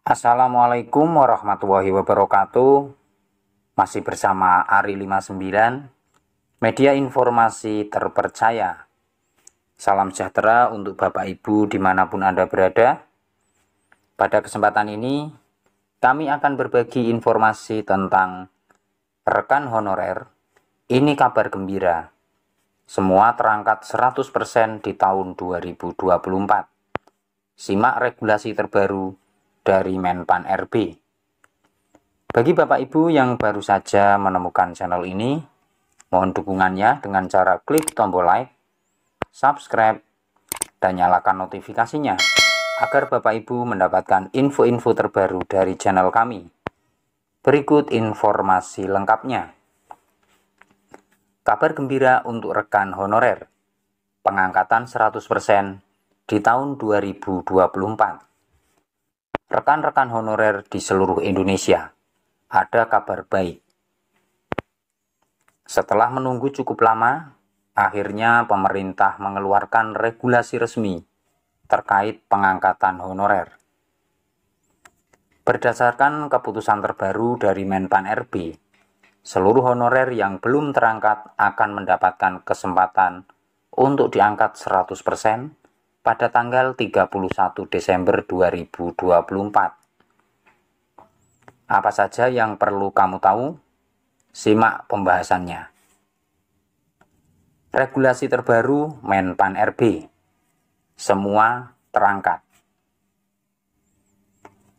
Assalamualaikum warahmatullahi wabarakatuh. Masih bersama Ari 59, media informasi terpercaya. Salam sejahtera untuk Bapak Ibu dimanapun Anda berada. Pada kesempatan ini, kami akan berbagi informasi tentang rekan honorer. Ini kabar gembira. Semua terangkat 100% di tahun 2024. Simak regulasi terbaru dari Menpan RB. Bagi Bapak Ibu yang baru saja menemukan channel ini, mohon dukungannya dengan cara klik tombol like, subscribe, dan nyalakan notifikasinya agar Bapak Ibu mendapatkan info-info terbaru dari channel kami. Berikut informasi lengkapnya. Kabar gembira untuk rekan honorer. Pengangkatan 100% di tahun 2024. Rekan-rekan honorer di seluruh Indonesia, ada kabar baik. Setelah menunggu cukup lama, akhirnya pemerintah mengeluarkan regulasi resmi terkait pengangkatan honorer. Berdasarkan keputusan terbaru dari Menpan RB, seluruh honorer yang belum terangkat akan mendapatkan kesempatan untuk diangkat 100% pada tanggal 31 Desember 2024. Apa saja yang perlu kamu tahu? Simak pembahasannya. Regulasi terbaru Menpan RB. Semua terangkat.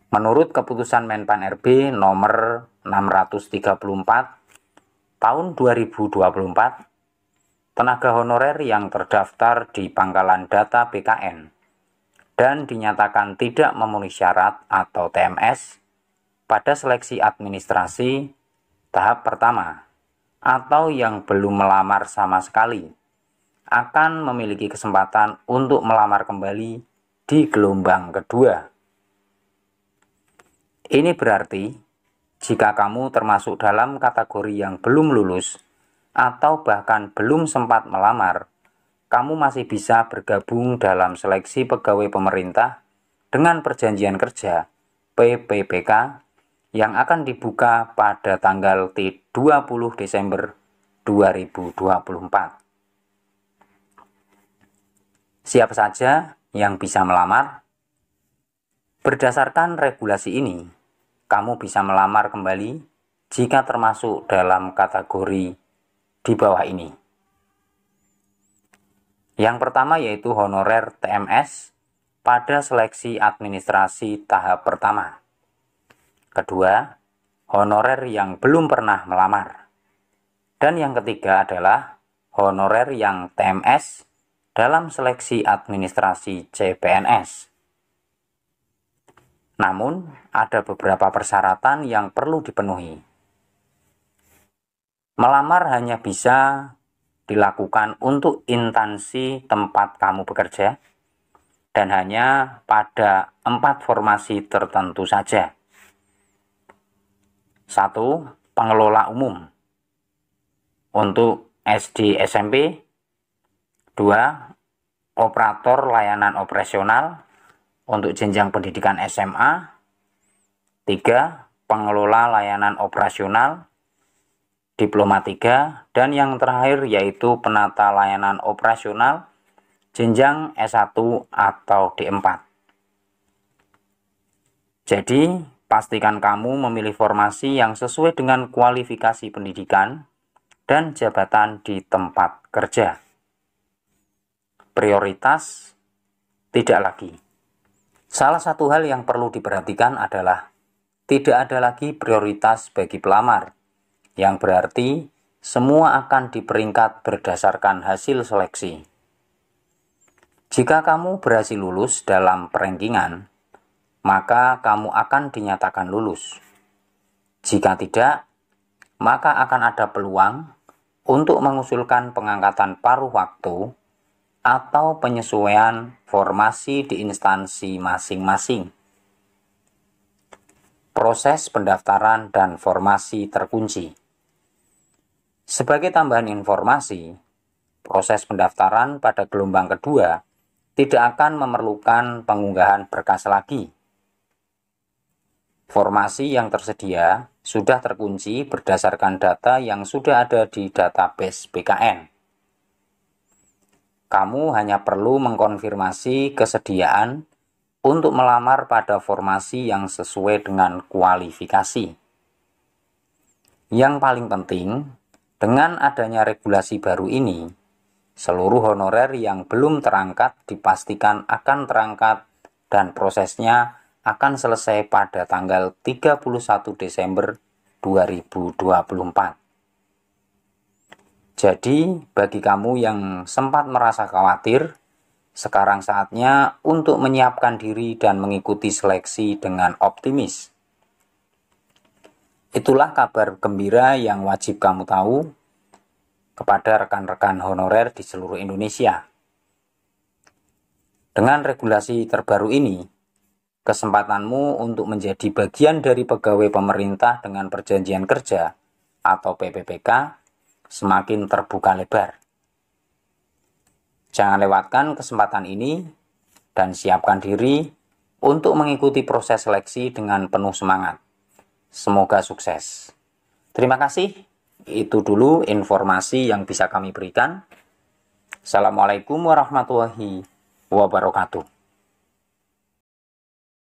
Menurut keputusan Menpan RB nomor 634 tahun 2024, tenaga honorer yang terdaftar di Pangkalan Data BKN dan dinyatakan tidak memenuhi syarat atau TMS pada seleksi administrasi tahap pertama atau yang belum melamar sama sekali akan memiliki kesempatan untuk melamar kembali di gelombang kedua. Ini berarti jika kamu termasuk dalam kategori yang belum lulus atau bahkan belum sempat melamar, kamu masih bisa bergabung dalam seleksi pegawai pemerintah dengan perjanjian kerja PPPK yang akan dibuka pada tanggal 20 Desember 2024. Siapa saja yang bisa melamar? Berdasarkan regulasi ini, kamu bisa melamar kembali jika termasuk dalam kategori di bawah ini. Yang pertama yaitu honorer TMS pada seleksi administrasi tahap pertama. Kedua, honorer yang belum pernah melamar. Dan yang ketiga adalah honorer yang TMS dalam seleksi administrasi CPNS. Namun, ada beberapa persyaratan yang perlu dipenuhi. Melamar hanya bisa dilakukan untuk instansi tempat kamu bekerja dan hanya pada 4 formasi tertentu saja. 1. Pengelola umum untuk SD SMP. 2. Operator layanan operasional untuk jenjang pendidikan SMA. 3. Pengelola layanan operasional Diploma 3, dan yang terakhir yaitu penata layanan operasional jenjang S1 atau D4. Jadi, pastikan kamu memilih formasi yang sesuai dengan kualifikasi pendidikan dan jabatan di tempat kerja. Prioritas tidak lagi. Salah satu hal yang perlu diperhatikan adalah tidak ada lagi prioritas bagi pelamar, yang berarti semua akan diperingkat berdasarkan hasil seleksi. Jika kamu berhasil lulus dalam perankingan, maka kamu akan dinyatakan lulus. Jika tidak, maka akan ada peluang untuk mengusulkan pengangkatan paruh waktu atau penyesuaian formasi di instansi masing-masing. Proses pendaftaran dan formasi terkunci. Sebagai tambahan informasi, proses pendaftaran pada gelombang kedua tidak akan memerlukan pengunggahan berkas lagi. Formasi yang tersedia sudah terkunci berdasarkan data yang sudah ada di database BKN. Kamu hanya perlu mengkonfirmasi kesediaan untuk melamar pada formasi yang sesuai dengan kualifikasi. Yang paling penting, dengan adanya regulasi baru ini, seluruh honorer yang belum terangkat dipastikan akan terangkat dan prosesnya akan selesai pada tanggal 31 Desember 2024. Jadi, bagi kamu yang sempat merasa khawatir, sekarang saatnya untuk menyiapkan diri dan mengikuti seleksi dengan optimis. Itulah kabar gembira yang wajib kamu tahu kepada rekan-rekan honorer di seluruh Indonesia. Dengan regulasi terbaru ini, kesempatanmu untuk menjadi bagian dari pegawai pemerintah dengan perjanjian kerja atau PPPK semakin terbuka lebar. Jangan lewatkan kesempatan ini dan siapkan diri untuk mengikuti proses seleksi dengan penuh semangat. Semoga sukses. Terima kasih. Itu dulu informasi yang bisa kami berikan. Assalamualaikum warahmatullahi wabarakatuh.